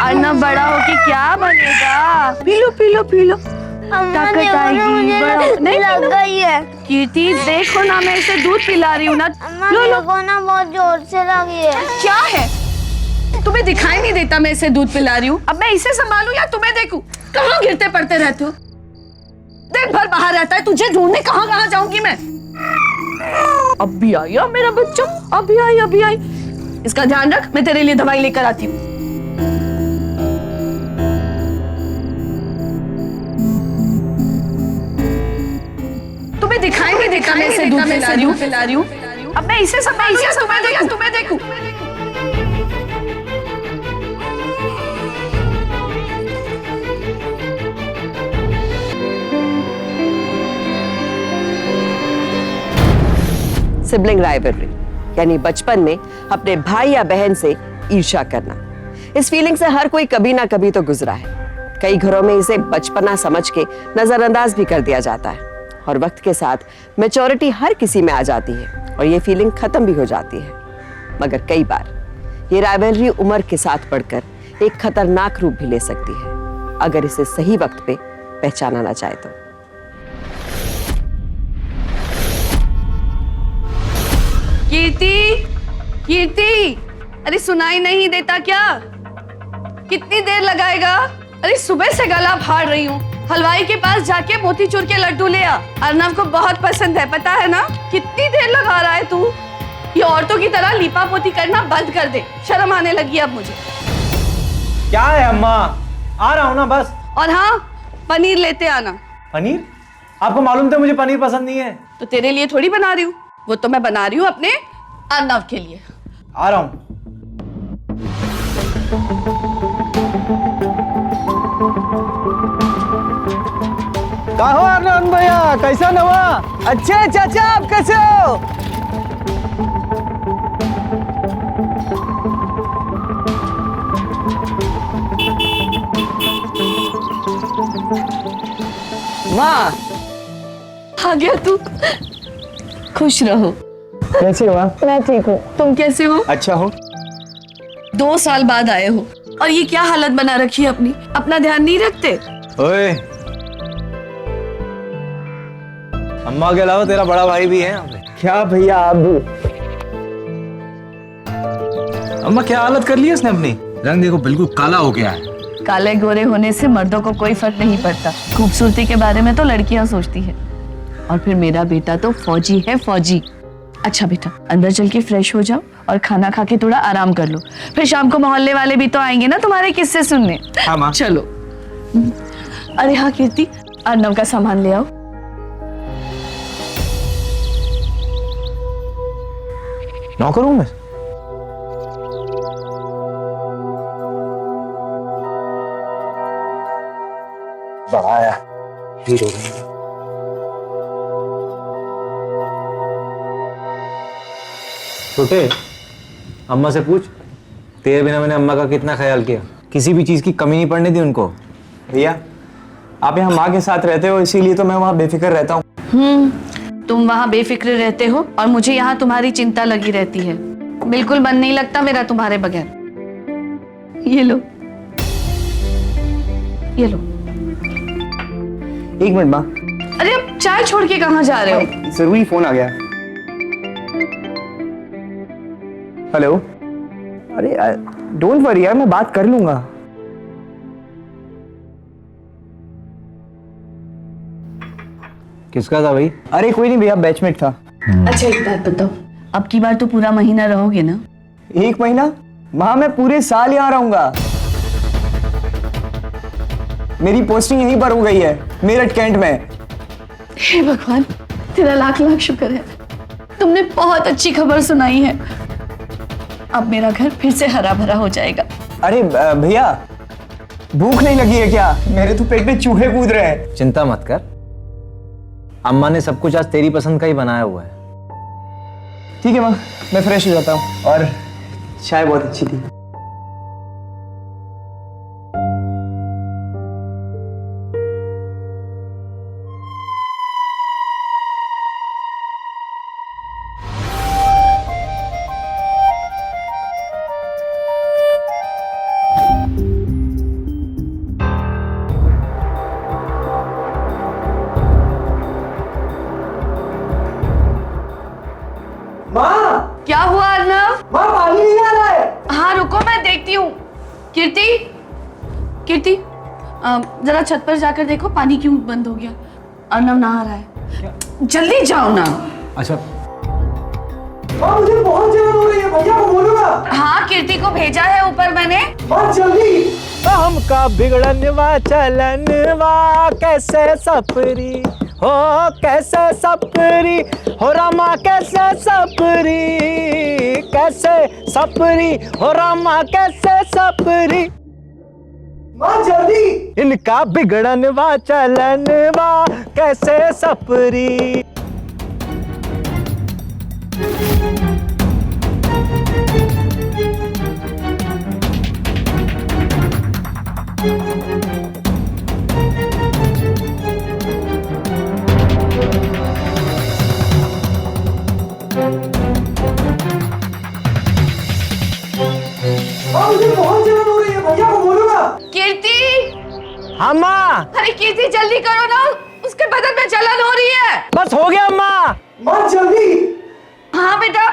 अर्नव बड़ा होके क्या बनेगा? P low P low P low, ताकत आएगी। नहीं लग गई है। कीर्ति देखो ना, मैं इसे दूध पिला रही हूँ ना। लो लो ना, बहुत जोर से लगी है। क्या है, तुम्हें दिखाई नहीं देता मैं इसे दूध पिला रही हूँ? अब मैं इसे संभालूं या तुम्हें देखूं? कहाँ गिरते पड़ते रहते हो? दिन भर बाहर रहता है, तुझे ढूंढने कहाँ कहाँ जाऊंगी मैं? अभी आई मेरा बच्चा, अभी आई। इसका ध्यान रख, मैं तेरे लिए दवाई लेकर आती हूँ। तुम्हें दिखाई नहीं देता मैं इसे दूध पिला रही हूँ? अब मैं इसे तुम्हें देखूं? सिबलिंग राइवलरी यानी बचपन में अपने भाई या बहन से ईर्ष्या करना। इस फीलिंग से हर कोई कभी ना कभी तो गुजरा है। कई घरों में इसे बचपना समझ के नजरअंदाज भी कर दिया जाता है और वक्त के साथ मैच्योरिटी हर किसी में आ जाती है और ये फीलिंग खत्म भी हो जाती है। मगर कई बार ये राइवलरी उम्र के साथ बढ़कर एक खतरनाक रूप भी ले सकती है, अगर इसे सही वक्त पे पहचाना ना जाए तो। कीर्ति, अरे सुनाई नहीं देता क्या? कितनी देर लगाएगा? अरे सुबह से गला फाड़ रही हूँ। हलवाई के पास जाके मोतीचूर के लड्डू ले आ, अर्नव को बहुत पसंद है, पता है ना? कितनी देर लगा रहा है तू? ये औरतों की तरह लीपा पोती करना बंद कर दे, शर्म आने लगी अब मुझे। क्या है अम्मा, आ रहा हूँ ना बस। और हाँ, पनीर लेते आना। पनीर? आपको मालूम था मुझे पनीर पसंद नहीं है। तो तेरे लिए थोड़ी बना रही हूँ, वो तो मैं बना रही हूँ अपने अर्नव के लिए। आ रहा हूँ। कहाँ हो अर्नव भैया, कैसा नवा? अच्छे चाचा, आप कैसे हो? माँ आ गया तू, खुश रहो। कैसे हो? मैं ठीक हूँ, तुम कैसे हो? अच्छा हो। 2 साल बाद आए हो और ये क्या हालत बना रखी है अपनी? अपना ध्यान नहीं रखते? ओए, अम्मा के अलावा तेरा बड़ा भाई भी है यहाँ पे। क्या भैया आप भी? अम्मा क्या हालत कर ली है इसने अपनी? रंग देखो बिल्कुल काला हो गया है। काले गोरे होने से मर्दों को कोई फर्क नहीं पड़ता। खूबसूरती के बारे में तो लड़कियां सोचती है। और फिर मेरा बेटा तो फौजी है, फौजी। अच्छा बेटा, अंदर चल के फ्रेश हो जाओ और खाना खा के थोड़ा आराम कर लो। फिर शाम को मोहल्ले वाले भी तो आएंगे ना तुम्हारे किस्से सुनने। हाँ माँ। चलो। अरे हाँ कीर्ति, अर्नव का सामान ले आओ। नौकर हूँ मैं। बढ़ाया हीरो। छोटे, अम्मा से पूछ, तेरे बिना मैंने अम्मा का कितना ख्याल किया। किसी भी चीज की कमी नहीं पड़ने दी उनको। भैया आप यहाँ माँ के साथ रहते हो, इसीलिए तो मैं वहाँ बेफिक्र रहता हूँ। तुम वहाँ बेफिक्र रहते हो और मुझे यहाँ तुम्हारी चिंता लगी रहती है। बिल्कुल मन नहीं लगता मेरा तुम्हारे बगैर। ये लो, ये लो। एक मिनट माँ। अरे अब चाय छोड़ के कहाँ जा रहे हो? जरूरी फोन आ गया। हेलो। अरे डोंट वरी यार, मैं बात कर लूंगा। किसका था भाई? अरे कोई नहीं भैया, बैचमेट था। अच्छा एक बात बताओ, अब की बार तो पूरा महीना रहोगे ना? 1 महीना? माँ मैं पूरे साल यहाँ रहूंगा। मेरी पोस्टिंग यहीं पर हो गई है, मेरठ कैंट में। हे भगवान, तेरा लाख लाख शुक्र है, तुमने बहुत अच्छी खबर सुनाई है। अब मेरा घर फिर से हरा भरा हो जाएगा। अरे भैया, भूख नहीं लगी है क्या? मेरे तो पेट में चूहे कूद रहे हैं। चिंता मत कर, अम्मा ने सब कुछ आज तेरी पसंद का ही बनाया हुआ है। ठीक है माँ, मैं फ्रेश हो जाता हूँ। और चाय बहुत अच्छी थी। माँ क्या हुआ अर्नव? माँ पानी नहीं आ रहा है। हाँ रुको, मैं देखती हूँ। कीर्ति, कीर्ति, जरा छत पर जाकर देखो पानी क्यों बंद हो गया। अर्नव नहा रहा है, जल्दी जाओ ना। अच्छा माँ मुझे बहुत जलन हो रही है, भैया को बोलूंगा। हाँ कीर्ति को भेजा है ऊपर मैंने। माँ जल्दी। हमका बिगड़नवा चलनवा कैसे सपरी हो, कैसे सपरी हो रामा, कैसे सपरी, कैसे सपरी हो रामा, कैसे सपरी। माँ जल्दी। इनका बिगड़नवा चलनवा कैसे सपरी। मुझे बहुत जलन हो रही है, भैया को बोलूंगा। कीर्ति। हाँ माँ। अरे कीर्ति जल्दी करो ना, उसके बदन में जलन हो रही है। बस हो गया माँ। माँ जल्दी। हाँ बेटा,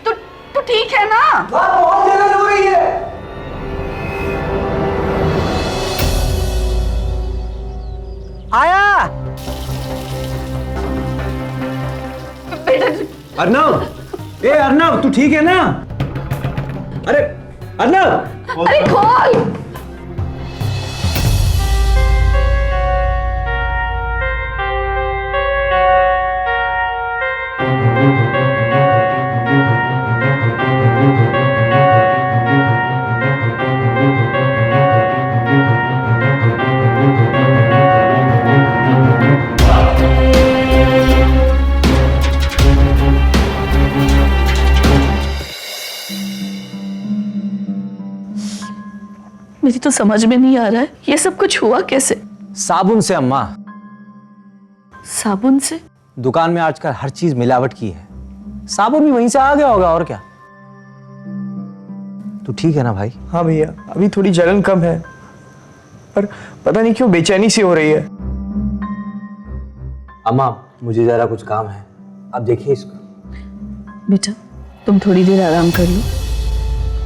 तू ठीक है ना? माँ बहुत जलन हो रही है। आया। बेटा अर्नव, ए अर्नव तू ठीक है ना? अरे अर्नव, अरे खोल। मेरी तो समझ में नहीं आ रहा है ये सब कुछ हुआ कैसे। साबुन से अम्मा। साबुन से? दुकान में आजकल हर चीज मिलावट की है, साबुन भी वहीं से आ गया होगा और क्या। तू ठीक है ना भाई? हाँ भैया, अभी थोड़ी जलन कम है, पर पता नहीं क्यों बेचैनी सी हो रही है। अम्मा मुझे जरा कुछ काम है, आप देखिए इसको। बेटा तुम थोड़ी देर आराम कर लो,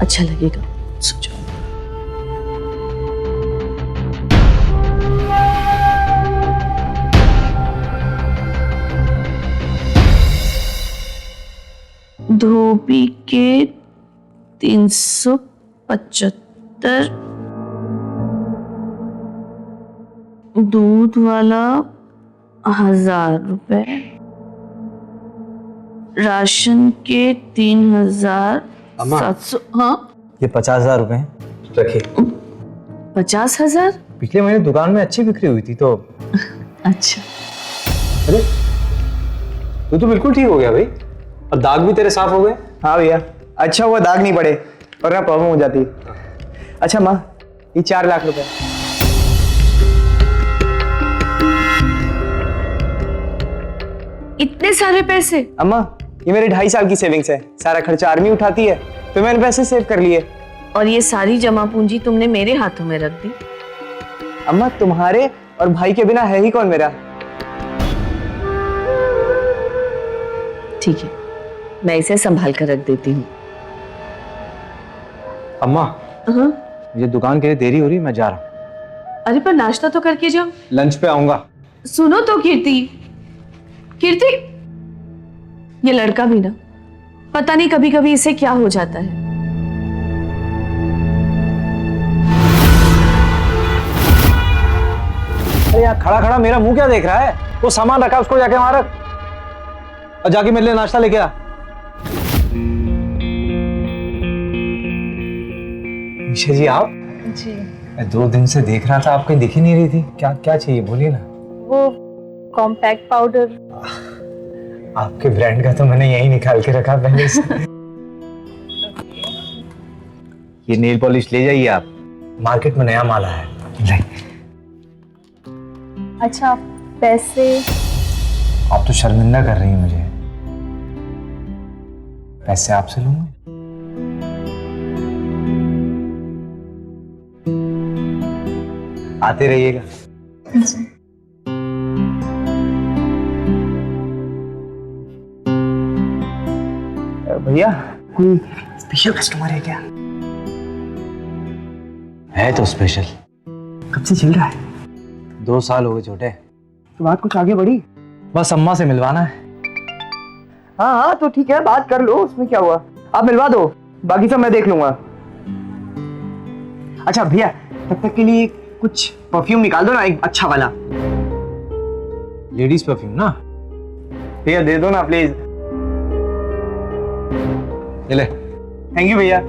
अच्छा लगेगा, सो जाओ। धोबी के 375, दूध वाला 1000 रुपए, राशन के 3700। हाँ ये 50,000 रुपए हैं, रखिए। 50,000? पिछले महीने दुकान में अच्छी बिक्री हुई थी तो। अच्छा। अरे तू तो बिल्कुल ठीक हो गया भाई, और दाग भी तेरे साफ हो गए। हाँ भैया, अच्छा हुआ दाग नहीं पड़े, वरना प्रॉब्लम हो जाती। अच्छा माँ, ये 4 लाख रुपए। इतने सारे पैसे? अम्मा ये मेरे 2.5 साल की सेविंग्स है, सारा खर्चा आर्मी उठाती है, तो मैंने पैसे सेव कर लिए। और ये सारी जमा पूंजी तुमने मेरे हाथों में रख दी? अम्मा तुम्हारे और भाई के बिना है ही कौन मेरा। ठीक है, मैं इसे संभाल कर रख देती हूँ। अम्मा हाँ? मुझे दुकान के लिए देरी हो रही है, मैं जा रहा हूँ। अरे पर नाश्ता तो करके जाओ। लंच पे आऊंगा। सुनो तो कीर्ति, कीर्ति, ये लड़का भी ना, पता नहीं कभी कभी इसे क्या हो जाता है। अरे यार खड़ा खड़ा मेरा मुंह क्या देख रहा है? वो सामान रखा उसको जाके वहां रख, और जाके मेरे लिए नाश्ता लेके आ। निशा जी आप? जी। मैं 2 दिन से देख रहा था, आप कहीं दिख ही नहीं रही थी। क्या क्या चाहिए बोलिए ना। वो कॉम्पैक्ट पाउडर। आपके ब्रांड का तो मैंने यही निकाल के रखा पहले से। ये नेल पॉलिश ले जाइए आप, मार्केट में नया माल आया है। अच्छा पैसे? आप तो शर्मिंदा कर रही हैं मुझे, पैसे आपसे लूंगा। आते रहिएगा। भैया कोई स्पेशल कस्टमर है क्या? है तो स्पेशल। कब से चल रहा है? 2 साल हो गए छोटे। तो बात कुछ आगे बढ़ी? बस अम्मा से मिलवाना है। हाँ हाँ तो ठीक है, बात कर लो, उसमें क्या हुआ। आप मिलवा दो, बाकी सब मैं देख लूंगा। अच्छा भैया, तब तक के लिए कुछ परफ्यूम निकाल दो ना, एक अच्छा वाला। लेडीज परफ्यूम ना? भैया दे दो ना प्लीज। ले। थैंक यू भैया।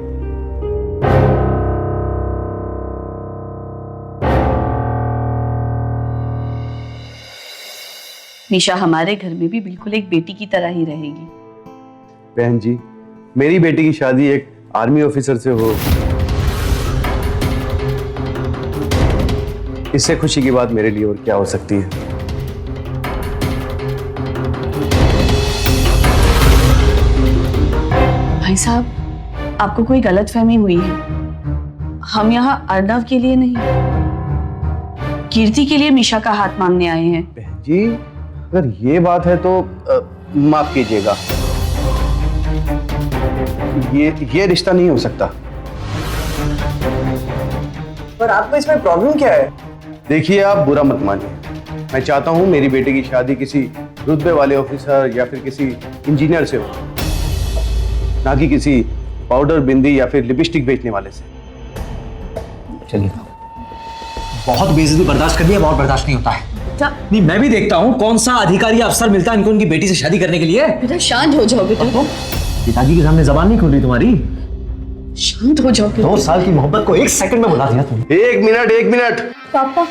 निशा हमारे घर में भी बिल्कुल एक बेटी की तरह ही रहेगी। बहन जी, मेरी बेटी की शादी एक आर्मी ऑफिसर से हो, इससे खुशी की बात मेरे लिए और क्या हो सकती है। भाई साहब, आपको कोई गलतफहमी हुई है। हम यहाँ अर्नव के लिए नहीं, कीर्ति के लिए मीशा का हाथ मांगने आए हैं। बहन जी, अगर ये बात है तो माफ कीजिएगा, ये रिश्ता नहीं हो सकता। पर आपको इसमें प्रॉब्लम क्या है? देखिए, आप बुरा मत मानिए, मैं चाहता हूँ मेरी बेटी की शादी किसी रुतबे वाले ऑफिसर या फिर किसी इंजीनियर से हो, ना कि किसी पाउडर बिंदी या फिर लिपस्टिक बेचने वाले से। चलिए, बहुत बेइज्जती बर्दाश्त कर दिया, बहुत बर्दाश्त नहीं होता है। नहीं, मैं भी देखता हूँ कौन सा अधिकारी अफसर मिलता है इनको उनकी बेटी से शादी करने के लिए। बेटा शांत हो जाओ। बेटा पिताजी के सामने जबान नहीं खोल रही तुम्हारी। शांत हो जाओ। 2 साल की मोहब्बत को 1 सेकंड में बुला दिया तुमने। एक मिनट। पापा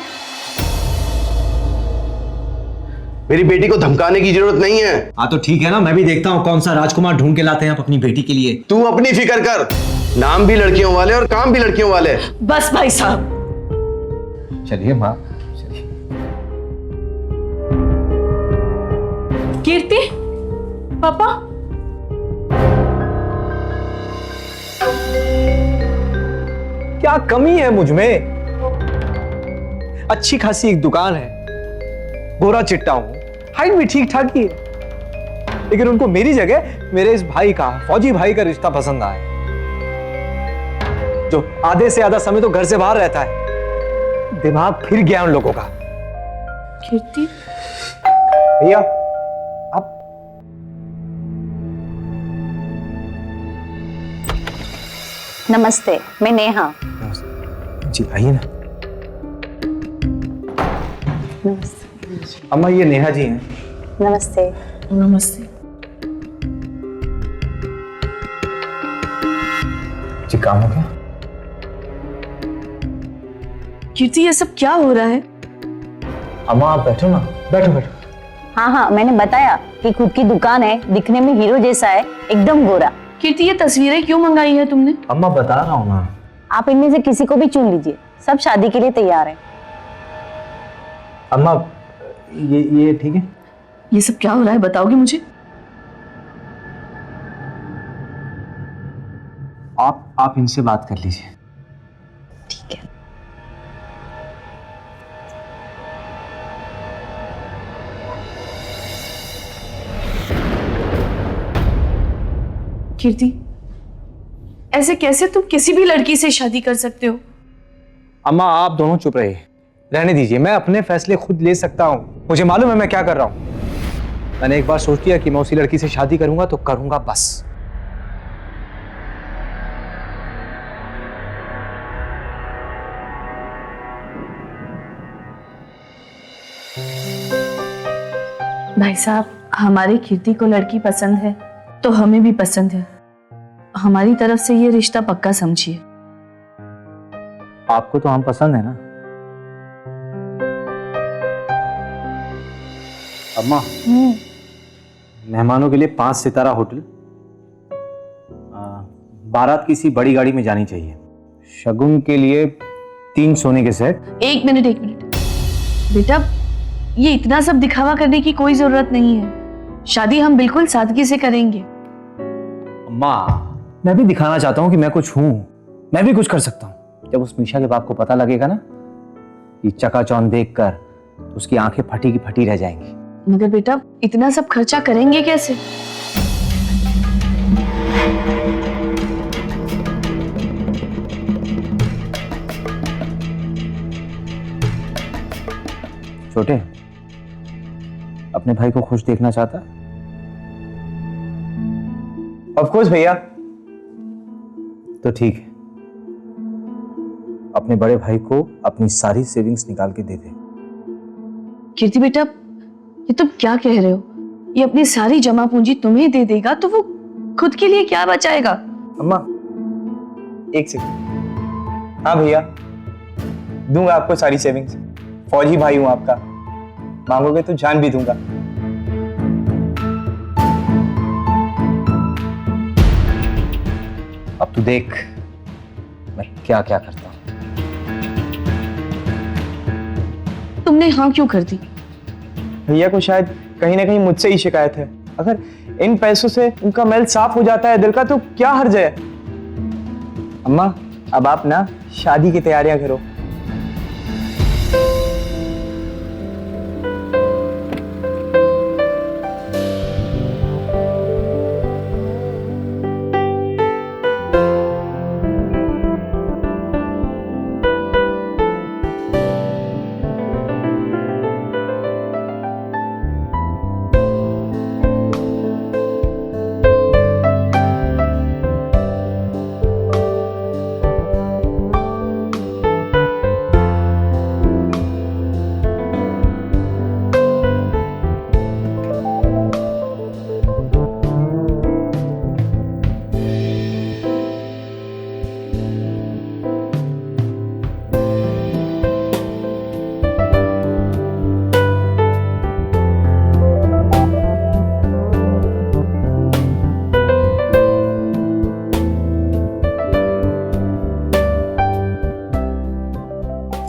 मेरी बेटी को धमकाने की जरूरत नहीं है। हाँ तो ठीक है ना, मैं भी देखता हूँ कौन सा राजकुमार ढूंढ के लाते हैं आप अपनी बेटी के लिए। तू अपनी फिक्र कर, नाम भी लड़कियों वाले और काम भी लड़कियों वाले। बस भाई साहब। चलिए माँ, चलिए। कीर्ति, पापा। क्या कमी है मुझ में? अच्छी खासी एक दुकान है, गोरा चिट्टा हूं, हाइट भी ठीक ठाक ही है, लेकिन उनको मेरी जगह मेरे इस भाई का, फौजी भाई का रिश्ता पसंद आया, जो आधे से आधा समय तो घर से बाहर रहता है। दिमाग फिर गया उन लोगों का। कीर्ति, भैया आप नमस्ते, मैं नेहा। जी आइए ना। नमस्ते। अम्मा ये नेहा जी हैं। नमस्ते। नमस्ते। जी काम हो गया? कीर्ति, ये सब क्या हो रहा है? अम्मा आप बैठो ना, बैठो। हाँ हाँ, मैंने बताया कि खुद की दुकान है, दिखने में हीरो जैसा है, एकदम गोरा। कीर्ति, ये तस्वीरें क्यों मंगाई है तुमने? अम्मा बता रहा हूँ ना। आप इनमें से किसी को भी चुन लीजिए, सब शादी के लिए तैयार है। अम्मा ये ठीक है? ये सब क्या हो रहा है, बताओगे मुझे? आप इनसे बात कर लीजिए। ठीक है। कीर्ति, ऐसे कैसे तुम किसी भी लड़की से शादी कर सकते हो? अम्मा आप दोनों चुप रहिए, रहने दीजिए, मैं अपने फैसले खुद ले सकता हूँ, मुझे मालूम है मैं क्या कर रहा हूँ। मैंने एक बार सोच लिया कि मैं उसी लड़की से शादी करूंगा तो करूंगा बस। भाई साहब, हमारी कीर्ति को लड़की पसंद है तो हमें भी पसंद है। हमारी तरफ से ये रिश्ता पक्का समझिए। आपको तो हम पसंद है ना? अम्मा, मेहमानों के लिए 5 सितारा होटल, बारात किसी बड़ी गाड़ी में जानी चाहिए, शगुन के लिए 3 सोने के सेट। एक मिनट बेटा, ये इतना सब दिखावा करने की कोई जरूरत नहीं है। शादी हम बिल्कुल सादगी से करेंगे। अम्मा, मैं भी दिखाना चाहता हूँ कि मैं कुछ हूँ, मैं भी कुछ कर सकता हूँ। जब उस मीशा के बाप को पता लगेगा ना ये चकाचौंध देखकर, तो उसकी आंखें फटी की फटी रह जाएंगी। मगर बेटा, इतना सब खर्चा करेंगे कैसे? छोटे, अपने भाई को खुश देखना चाहता? ऑफ कोर्स भैया। तो ठीक है, अपने बड़े भाई को अपनी सारी सेविंग्स निकाल के दे दे। कीर्ति बेटा, ये तुम क्या कह रहे हो? ये अपनी सारी जमा पूंजी तुम्हें दे देगा तो वो खुद के लिए क्या बचाएगा? अम्मा एक सेकंड। हाँ भैया, दूंगा आपको सारी सेविंग्स। फौजी भाई हूं आपका, मांगोगे तो जान भी दूंगा। अब तू देख मैं क्या क्या करता हूं। तुमने हाँ क्यों कर दी? भैया को शायद कहीं ना कहीं मुझसे ही शिकायत है। अगर इन पैसों से उनका मैल साफ हो जाता है दिल का तो क्या हर्ज है। अम्मा अब आप ना शादी की तैयारियां करो।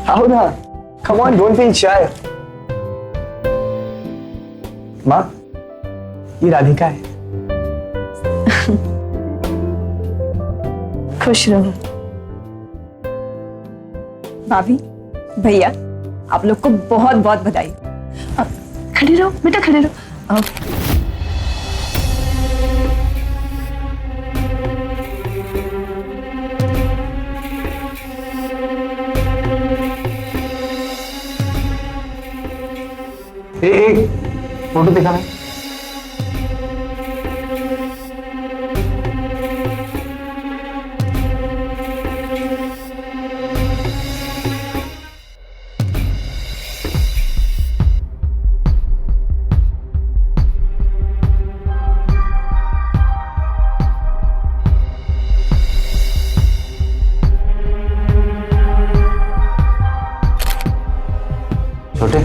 आओ ना, come on, don't feel shy. माँ, ये राधिका है। खुश रहो। भाभी, भैया, आप लोग को बहुत बहुत बधाई। खड़े रहो बेटा, खड़े रहो। एक फोटो दिखाना। छोटे,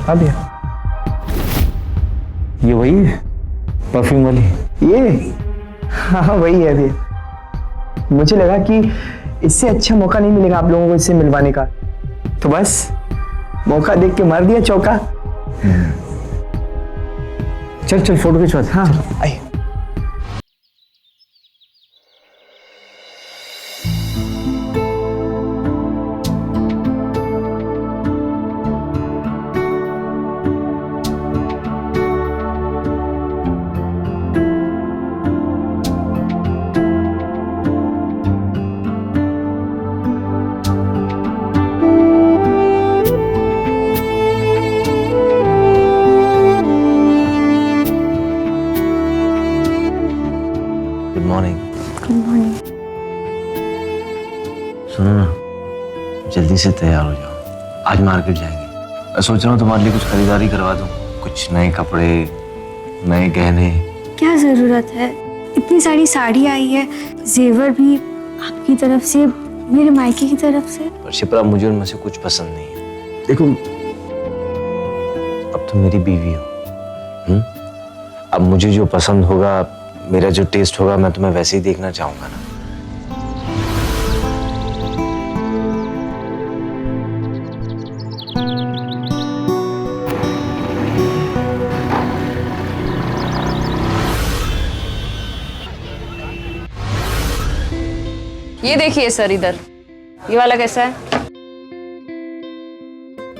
हाँ भैया, ये वही है परफ्यूम वाली? ये हाँ वही है भैया। मुझे लगा कि इससे अच्छा मौका नहीं मिलेगा आप लोगों को इससे मिलवाने का, तो बस मौका देख के मार दिया चौका। चल चल फोटो खिंचवा। हाँ आइए। Good morning. Good morning. सुनो ना, जल्दी से तैयार हो जाओ, आज मार्केट जाएंगे। मैं सोच रहा हूँ तुम्हारे लिए कुछ खरीदारी करवा दूँ, कुछ नए कपड़े, नए गहने। क्या ज़रूरत है? इतनी सारी साड़ी आई है, जेवर भी आपकी तरफ से, मेरे मायके की तरफ से। पर शिप्रा, मुझे उनमें से कुछ पसंद नहीं है। देखो, अब तुम मेरी बीवी हो, अब मुझे जो पसंद होगा, मेरा जो टेस्ट होगा, मैं तुम्हें वैसे ही देखना चाहूंगा ना। ये देखिए सर, इधर ये वाला कैसा है?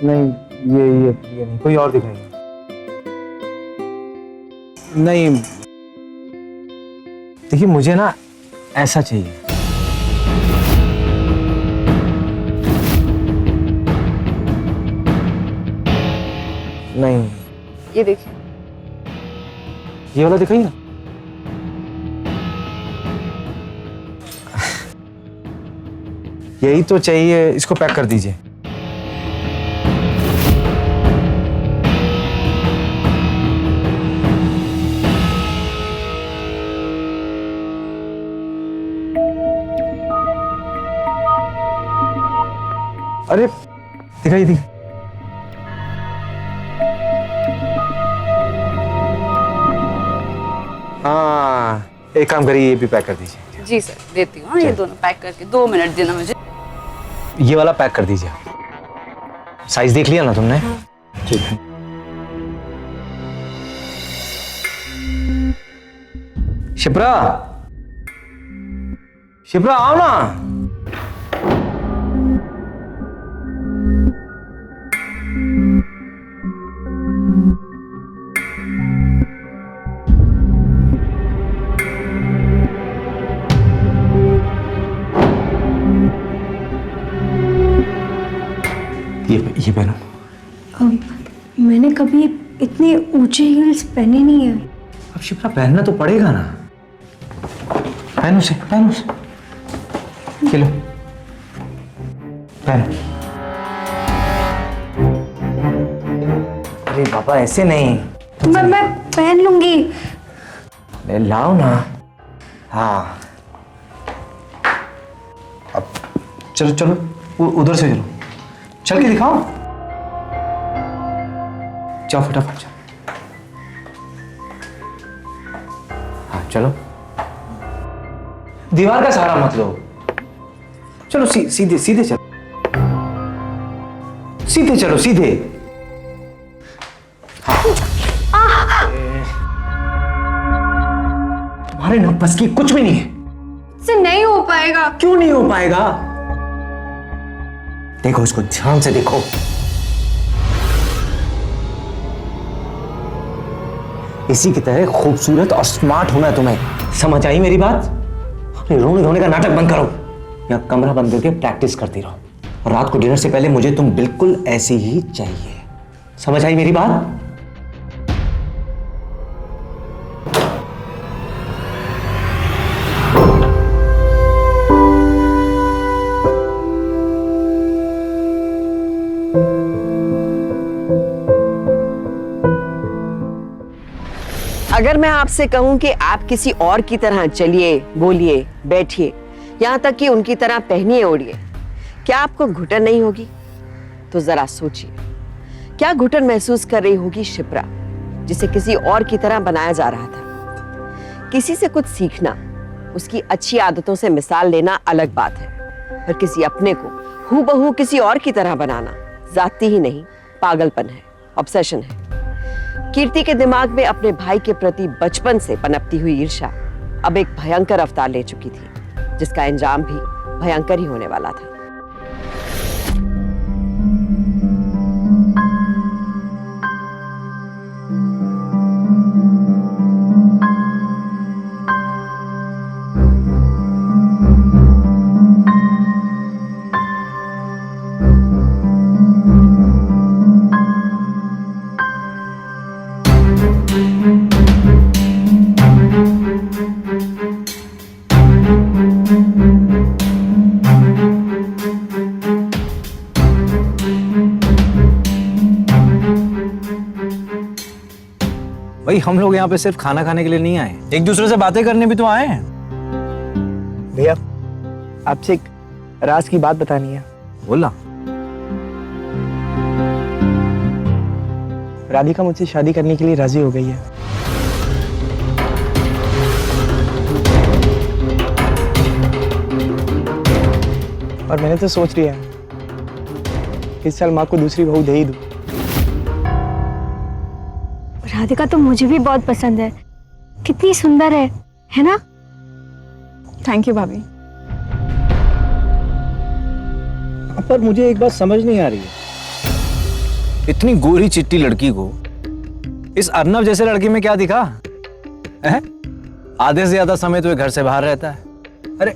नहीं ये नहीं, कोई और दिखाइए। नहीं, देखिए मुझे ना ऐसा चाहिए। नहीं, ये देखिए। ये वाला दिखाइए ना। यही तो चाहिए, इसको पैक कर दीजिए। अरे दिखाइए, दिखाइए। हाँ, एक काम करिए, ये भी पैक कर दीजिए। जी सर, देती हूँ। ये दोनों पैक करके 2 मिनट देना मुझे। ये वाला पैक कर दीजिए। साइज देख लिया ना तुमने? ठीक है। शिप्रा, शिप्रा आओ ना। ये पहनो। मैंने कभी इतने ऊंचे हील्स पहने नहीं है। अब शिप्रा पहनना तो पड़ेगा ना। पहनो से, पहनो से। चलो पहनो। अरे बाबा ऐसे नहीं। मैं पहन लूंगी। ले लाओ ना। हाँ अब चलो चलो, उधर से चलो, चल के दिखाओ। जाओ फटाफट चलो। हाँ चलो, दीवार का सहारा मत लो। चलो सीधे सीधे चलो, सीधे चलो, सीधे। तुम्हारे ना बस की कुछ भी नहीं है। इससे नहीं हो पाएगा। क्यों नहीं हो पाएगा? देखो इसको ध्यान से देखो। इसी की तरह खूबसूरत और स्मार्ट होना है तुम्हें। समझ आई मेरी बात? अपने रोने धोने का नाटक बंद करो, या कमरा बंद करके प्रैक्टिस करती रहो। और रात को डिनर से पहले मुझे तुम बिल्कुल ऐसी ही चाहिए। समझ आई मेरी बात? अगर मैं आपसे कहूं कि आप किसी और की तरह चलिए, बोलिए, बैठिए, यहां तक कि उनकी तरह पहनिए, ओढ़िए, क्या आपको घुटन नहीं होगी? तो जरा सोचिए, क्या घुटन महसूस कर रही होगी शिप्रा, जिसे किसी और की तरह बनाया जा रहा था? किसी से कुछ सीखना, उसकी अच्छी आदतों से मिसाल लेना अलग बात है, पर किसी अपने को हूबहू किसी और की तरह बनाना जाती ही नहीं, पागलपन है, ऑब्सेशन है। कीर्ति के दिमाग में अपने भाई के प्रति बचपन से पनपती हुई ईर्ष्या अब एक भयंकर अवतार ले चुकी थी, जिसका अंजाम भी भयंकर ही होने वाला था। भाई हम लोग यहाँ पे सिर्फ खाना खाने के लिए नहीं आए, एक दूसरे से बातें करने भी तो आए हैं। भैया आपसे एक राज की बात बतानी है। बोला। राधिका मुझसे शादी करने के लिए राजी हो गई है। और मैंने तो सोच लिया है इस साल माँ को दूसरी बहू दे ही दूं। राधिका तो मुझे भी बहुत पसंद है, कितनी सुंदर है ना? थैंक यू भाभी। पर मुझे एक बात समझ नहीं आ रही है, इतनी गोरी चिट्टी लड़की को इस अर्नव जैसे लड़के में क्या दिखा है? आधे से ज्यादा समय तो ये घर से बाहर रहता है। अरे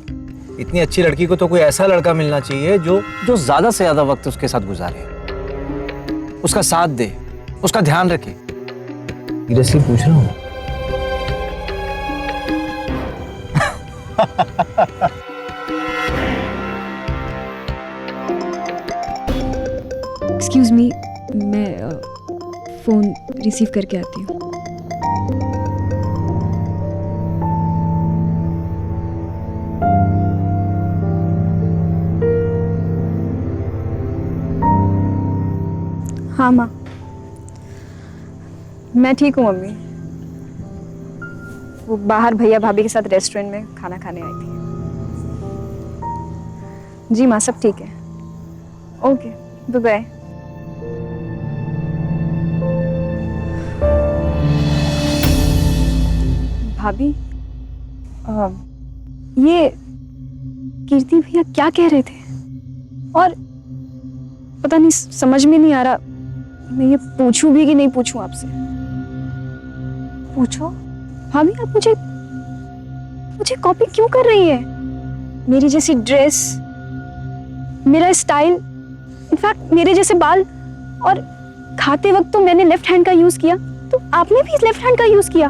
इतनी अच्छी लड़की को तो कोई ऐसा लड़का मिलना चाहिए जो ज्यादा से ज्यादा वक्त उसके साथ गुजारे, उसका साथ दे, उसका ध्यान रखे। सीरियसली पूछ रहा हूँ। एक्सक्यूज मी, मैं फोन रिसीव करके आती हूँ। हाँ माँ, मैं ठीक हूँ मम्मी। वो बाहर भैया भाभी के साथ रेस्टोरेंट में खाना खाने आई थी। जी माँ, सब ठीक है। Okay, bye bye. भाभी, ये कीर्ति भैया क्या कह रहे थे? और पता नहीं, समझ में नहीं आ रहा मैं ये पूछूं भी कि नहीं पूछूं आपसे। पूछो भाभी, आप मुझे कॉपी क्यों कर रही है? मेरी जैसी ड्रेस, मेरा स्टाइल, इनफैक्ट मेरे जैसे बाल, और खाते वक्त तो मैंने लेफ्ट हैंड का यूज किया, तो आपने भी लेफ्ट हैंड का यूज किया।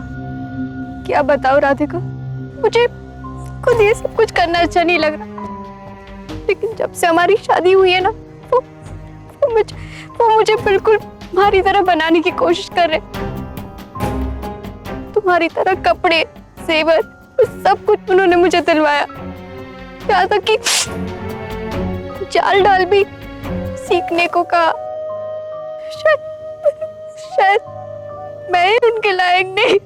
क्या बताओ राधिका, मुझे खुद ये सब कुछ करना अच्छा नहीं लग रहा, लेकिन जब से हमारी शादी हुई है ना, वो मुझे बिल्कुल तुम्हारी तरह बनाने की कोशिश कर रहे। तुम्हारी तरह कपड़े, जेवर, सब कुछ उन्होंने मुझे दिलवाया। यहाँ तक कि चाल डाल भी सीखने को कहा। शायद मैं ही उनके लायक नहीं।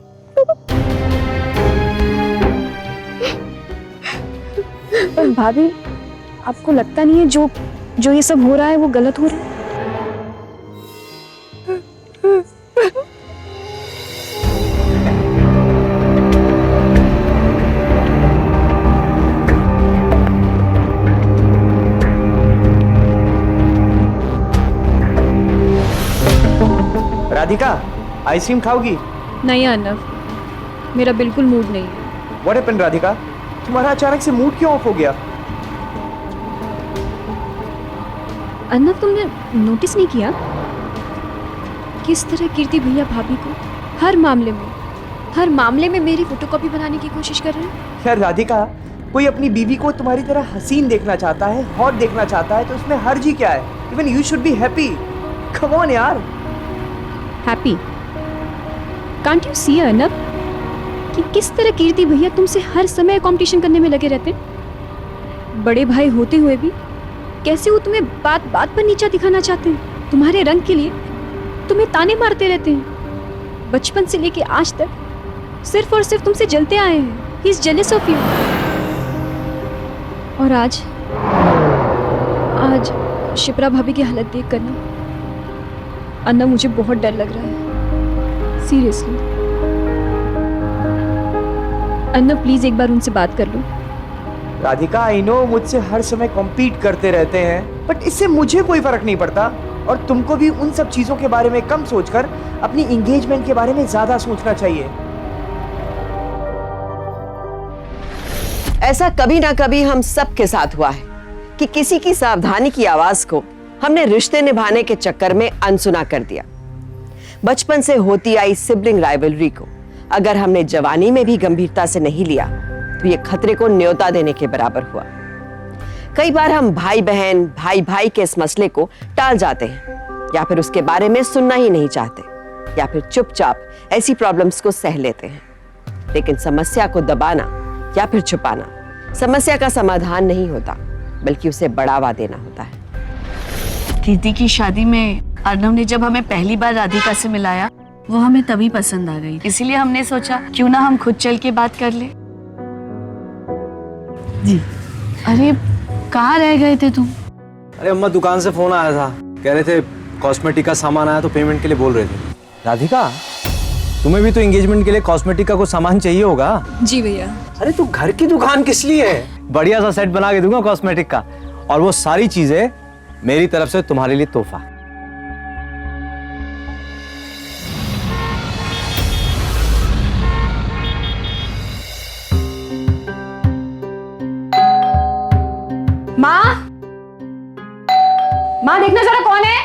पर भाभी, आपको लगता नहीं है जो ये सब हो रहा है वो गलत हो रहा है? राधिका, आइसक्रीम खाओगी? नहीं अर्नव, मेरा बिल्कुल मूड नहीं है। What happened, Radhika? तुम्हारा अचानक से मूड क्यों ऑफ हो गया? अर्नव, तुमने नोटिस नहीं किया किस तरह कीर्ति भैया भाभी को हर मामले में मेरी फोटोकॉपी बनाने की कोशिश कर रहे हैं? यार राधिका, कोई अपनी बीवी को तुम्हारी तरह हसीन देखना चाहता है, हॉट देखना चाहता है, तो उसमें हर्जी क्या है? Even you should be happy. Come on यार। Happy? Can't you see Arnav कि किस तरह कीर्ति भैया तुमसे हर समय कंपटीशन करने में लगे रहते हैं? बड़े भाई होते हुए भी कैसे वो तुम्हें बात बात पर नीचा दिखाना चाहते हैं। तुम्हारे रंग के लिए तुम्हें ताने मारते रहते हैं। बचपन से लेके आज तक सिर्फ और सिर्फ तुमसे जलते आए हैं। He is jealous of you. और आज शिप्रा भाभी की हालत देख कर ना अन्ना, मुझे बहुत डर लग रहा है। सीरियसली अन्ना, प्लीज एक बार उनसे बात कर लो। राधिका, आई नो मुझसे हर समय कॉम्पीट करते रहते हैं, बट इससे मुझे कोई फर्क नहीं पड़ता। और तुमको भी उन सब चीजों के बारे में कम सोचकर अपनी एंगेजमेंट के बारे में ज्यादा सोचना चाहिए। ऐसा कभी ना कभी हम सब के साथ हुआ है कि किसी की सावधानी की आवाज को हमने रिश्ते निभाने के चक्कर में अनसुना कर दिया। बचपन से होती आई सिबलिंग राइवलरी को अगर हमने जवानी में भी गंभीरता से नहीं लिया तो ये खतरे को न्योता देने के बराबर हुआ। कई बार हम भाई बहन, भाई भाई के इस मसले को टाल जाते हैं, या फिर उसके बारे में सुनना ही नहीं चाहते, या फिर चुपचाप ऐसी प्रॉब्लम्स को सह लेते हैं। लेकिन समस्या को दबाना या फिर छुपाना समस्या का समाधान नहीं होता, बल्कि उसे बढ़ावा देना होता है। कीर्ति की शादी में अर्नव ने जब हमें पहली बार राधिका से मिलाया, वो हमें तभी पसंद आ गई। इसीलिए हमने सोचा क्यों ना हम खुद चल के बात कर ले। जी, अरे कहाँ रह गए थे तुम? अरे अम्मा, दुकान से फोन आया था, कह रहे थे कॉस्मेटिक का सामान आया तो पेमेंट के लिए बोल रहे थे। राधिका, तुम्हें भी तो एंगेजमेंट के लिए कॉस्मेटिक का कुछ सामान चाहिए होगा। जी भैया। अरे तो घर की दुकान किस लिए है? बढ़िया सा सेट बना के दूंगा कॉस्मेटिक का, और वो सारी चीजें मेरी तरफ से तुम्हारे लिए तोहफा। माँ देखना जरा कौन है।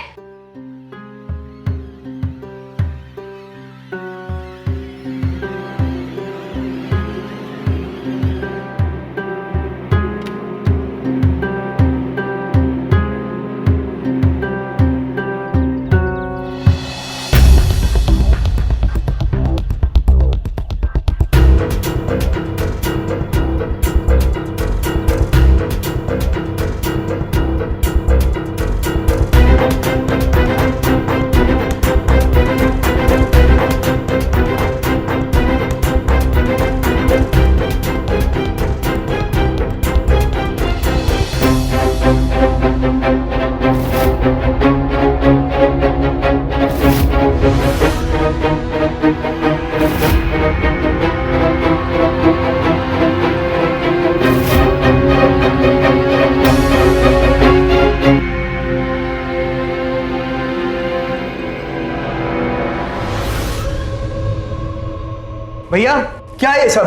भैया क्या है ये सब?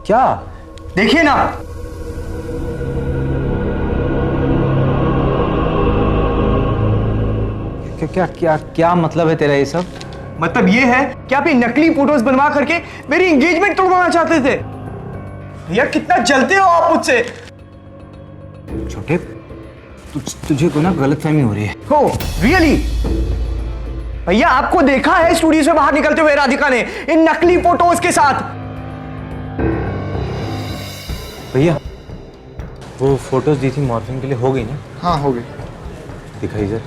क्या? देखिए ना। क्या क्या क्या क्या मतलब है तेरा ये सब? मतलब ये है कि आप ये नकली फोटोज बनवा करके मेरी एंगेजमेंट तोड़वाना चाहते थे। भैया कितना जलते हो आप मुझसे। छोटे तुझे को ना गलतफहमी हो रही है। हो रियली? भैया आपको देखा है स्टूडियो से बाहर निकलते हुए राधिका ने इन नकली फोटोज के साथ। भैया वो फोटोज दी थी मॉर्फिंग के लिए, हो गई ना? हाँ हो गई। दिखाई सर।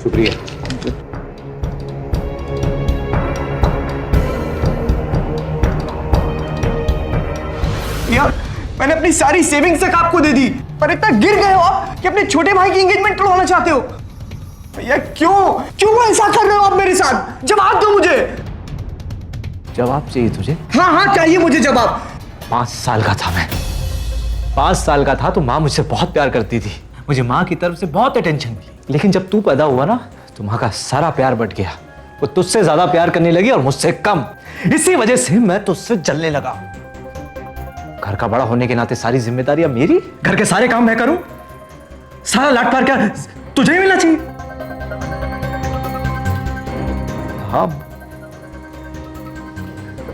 शुक्रिया। यार मैंने अपनी सारी सेविंग्स तक आपको दे दी, पर इतना गिर गए हो आप कि अपने छोटे भाई की एंगेजमेंट तोड़वाना चाहते हो। भैया क्यों क्यों ऐसा कर रहे हो आप मेरे साथ? जवाब दो मुझे। जवाब चाहिए तुझे? हाँ हाँ चाहिए मुझे जवाब। 5 साल का था मैं, 5 साल का था तो माँ मुझसे बहुत प्यार करती थी, मुझे माँ की तरफ से बहुत अटेंशन मिली। लेकिन जब तू पैदा हुआ ना तो माँ का सारा प्यार बट गया। वो तुझसे ज्यादा प्यार करने लगी और मुझसे कम। इसी वजह से मैं तुझसे जलने लगा। घर का बड़ा होने के नाते सारी जिम्मेदारियां मेरी, घर के सारे काम मैं करूं, सारा लाड प्यार क्या तुझे ही मिलना चाहिए? हाँ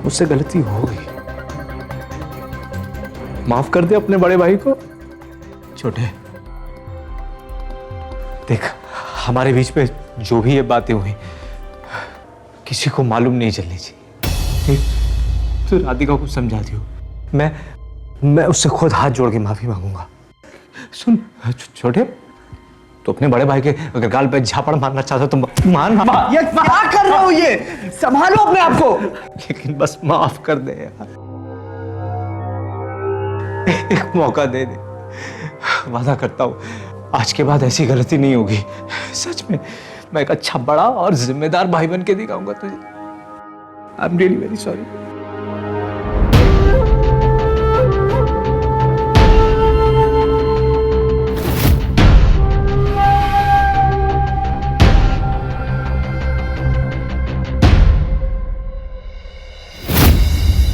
मुझसे गलती हो गई, माफ कर दे अपने बड़े भाई को। छोटे देख, हमारे बीच में जो भी ये बातें हुई किसी को मालूम नहीं चलनी चाहिए। तो राधिका को समझा दियो। मैं उससे खुद हाथ जोड़ के माफी मांगूंगा। सुन छोटे, तो अपने बड़े भाई के अगर गाल पे झापड़ मारना चाहते तो मान। ये क्या कर रहे हो? ये संभालो अपने आप को। लेकिन बस माफ कर दे यार, एक मौका दे दे। वादा करता हूं आज के बाद ऐसी गलती नहीं होगी। सच में मैं एक अच्छा बड़ा और जिम्मेदार भाई बन के दिखाऊंगा तुझे। I am really very sorry.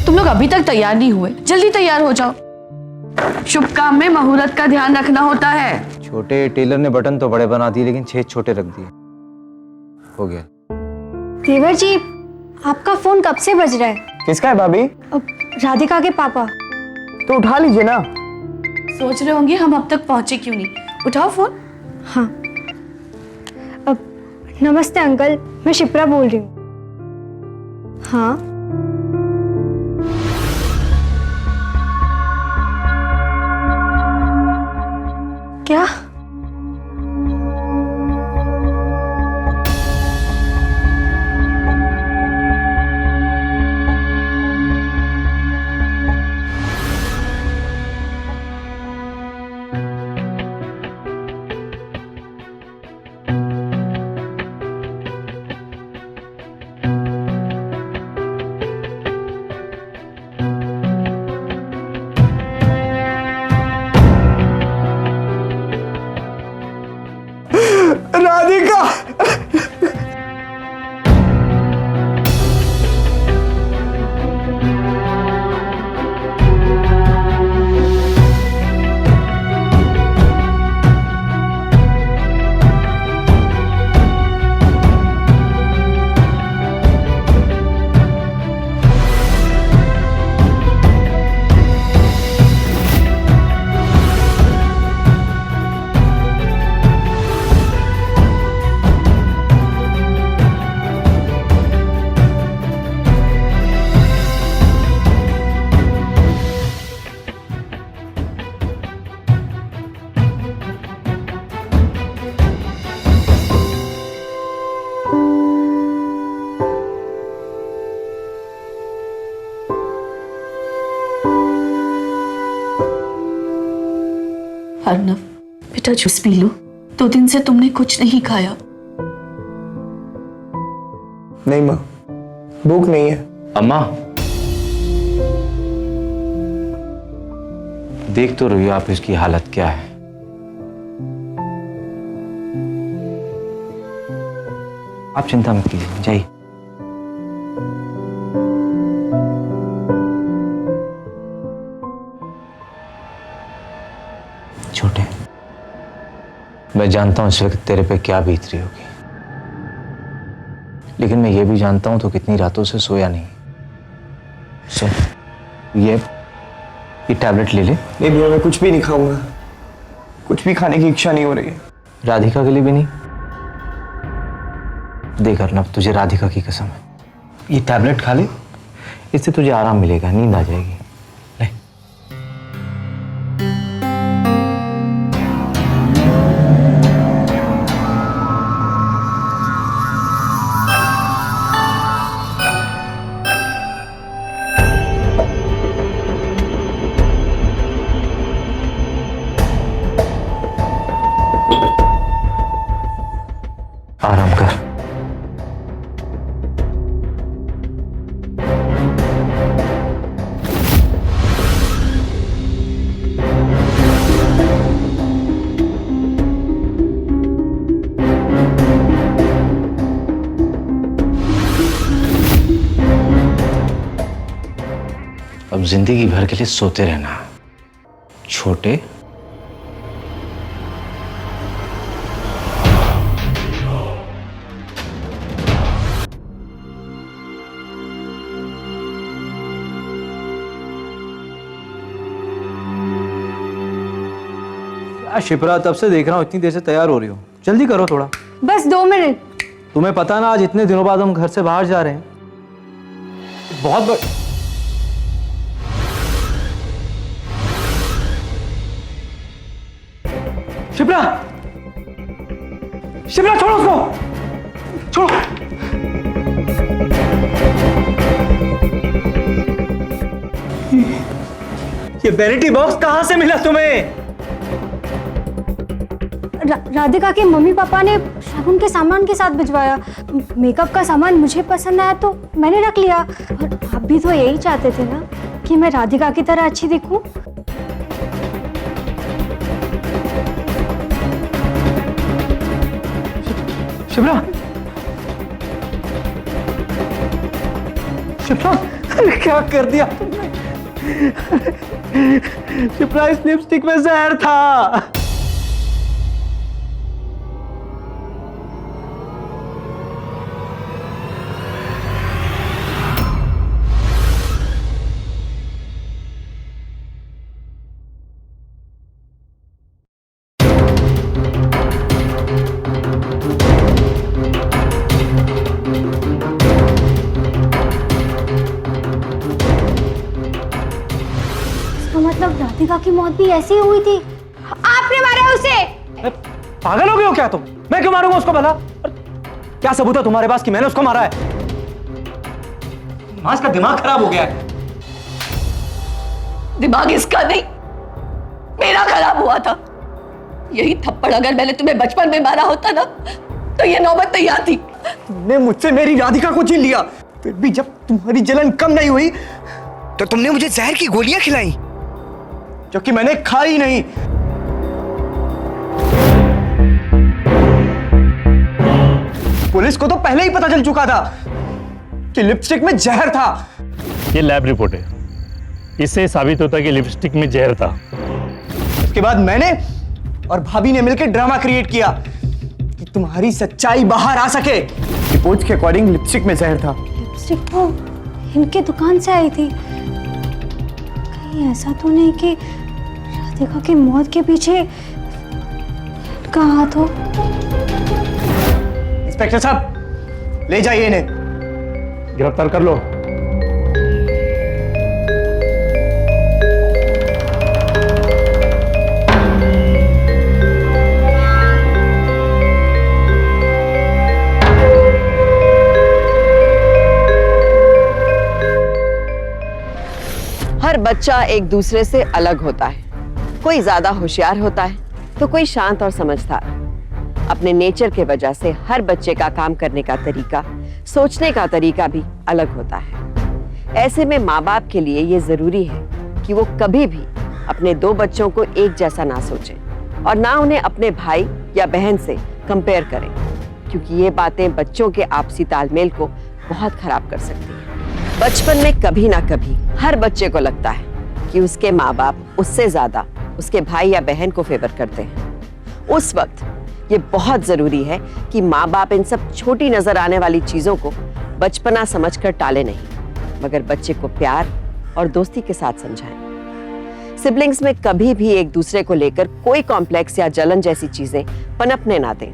तुम लोग अभी तक तैयार नहीं हुए, जल्दी तैयार हो जाओ। शुभ काम में मुहूर्त का ध्यान रखना होता है। छोटे टेलर ने बटन तो बड़े बना दिए लेकिन छेद छोटे रख दिए। हो गया। देवर जी आपका फोन कब से बज रहा है? किसका है भाभी? राधिका के पापा। तो उठा लीजिए ना। सोच रहे होंगे हम अब तक पहुंचे क्यों नहीं। उठाओ फोन। हाँ नमस्ते अंकल, मैं शिप्रा बोल रही हूँ। हाँ क्या? राधिका अर्नव बेटा जूस पी लो, 2 दिन से तुमने कुछ नहीं खाया। नहीं माँ, भूख नहीं है। अम्मा देख तो रही हो आप इसकी हालत क्या है। आप चिंता मत कीजिए, जाइए। छोटे, मैं जानता हूं इस वक्त तेरे पे क्या बीत रही होगी, लेकिन मैं ये भी जानता हूं तो कितनी रातों से सोया नहीं। सुन, ये टैबलेट ले ले। नहीं भैया, मैं कुछ भी नहीं खाऊंगा, कुछ भी खाने की इच्छा नहीं हो रही है। राधिका के लिए भी नहीं? देख अर्नब, तुझे राधिका की कसम है, ये टैबलेट खा ले, इससे तुझे आराम मिलेगा, नींद आ जाएगी। ले। आराम कर। अब जिंदगी भर के लिए सोते रहना छोटे। शिप्रा, तब से देख रहा हूँ इतनी देर से तैयार हो रही हो, जल्दी करो थोड़ा। बस 2 मिनट। तुम्हें पता ना आज इतने दिनों बाद हम घर से बाहर जा रहे हैं। बहुत शिप्रा, शिप्रा छोड़ो उसको, छोड़ो। ये वैनिटी बॉक्स कहां से मिला तुम्हें? राधिका के मम्मी पापा ने शगुन के सामान के साथ भिजवाया। मेकअप का सामान मुझे पसंद आया तो मैंने रख लिया। और आप भी तो यही चाहते थे ना कि मैं राधिका की तरह अच्छी दिखूं। शिप्रा, शिप्रा, क्या कर दिया तुमने? शिप्रा, इस लिपस्टिक में जहर था। मतलब राधिका की मौत भी ऐसी हुई थी? आपने मारा उसे? पागल हो गए हो क्या तुम? मैं क्यों मारूंगा उसको भला? क्या सबूत है तुम्हारे पास कि मैंने उसको मारा है? मां, इसका दिमाग खराब हो गया है। दिमाग इसका नहीं, मेरा खराब हुआ था। यही थप्पड़ अगर मैंने तुम्हें बचपन में मारा होता ना तो ये नौबत नहीं आती। तुमने मुझसे मेरी राधिका को छीन लिया, फिर भी जब तुम्हारी जलन कम नहीं हुई तो तुमने मुझे जहर की गोलियां खिलाई जो कि मैंने खाई नहीं। पुलिस को तो पहले ही पता चल चुका था कि लिपस्टिक में जहर था। ये लैब रिपोर्ट है, इससे साबित होता है कि लिपस्टिक में जहर था। उसके बाद मैंने और भाभी ने मिलकर ड्रामा क्रिएट किया कि तुम्हारी सच्चाई बाहर आ सके। रिपोर्ट के अकॉर्डिंग लिपस्टिक में जहर था। लिपस्टिक तो इनके दुकान से आई थी। कहीं ऐसा तो नहीं कि राधिका की मौत के पीछे इनका हाथ हो? इंस्पेक्टर साहब, ले जाइए इन्हें। गिरफ्तार कर लो। हर बच्चा एक दूसरे से अलग होता है। कोई ज्यादा होशियार होता है तो कोई शांत और समझदार। अपने नेचर के वजह से हर बच्चे का काम करने का तरीका, सोचने का तरीका भी अलग होता है। ऐसे में माँ बाप के लिए ये जरूरी है कि वो कभी भी अपने दो बच्चों को एक जैसा ना सोचें और ना उन्हें अपने भाई या बहन से कंपेयर करें, क्योंकि ये बातें बच्चों के आपसी तालमेल को बहुत खराब कर सकती हैं। बचपन में कभी ना कभी हर बच्चे को लगता है कि उसके माँ बाप उससे ज्यादा उसके भाई या बहन को फेवर करते हैं। उस वक्त ये बहुत जरूरी है कि माँ बाप इन सब छोटी नजर आने वाली चीजों को बचपना समझकर टाले नहीं, मगर बच्चे को प्यार और दोस्ती के साथ समझाएं। सिबलिंग्स में कभी भी एक दूसरे को लेकर कोई कॉम्प्लेक्स या जलन जैसी चीजें पनपने ना दें,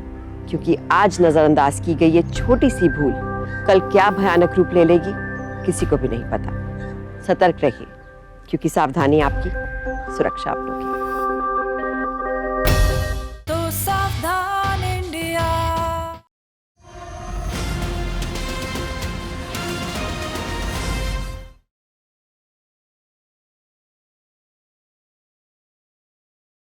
क्योंकि आज नजरअंदाज की गई ये छोटी सी भूल कल क्या भयानक रूप ले लेगी किसी को भी नहीं पता। सतर्क रहिए, क्योंकि सावधानी आपकी, सुरक्षा आप लोगों की।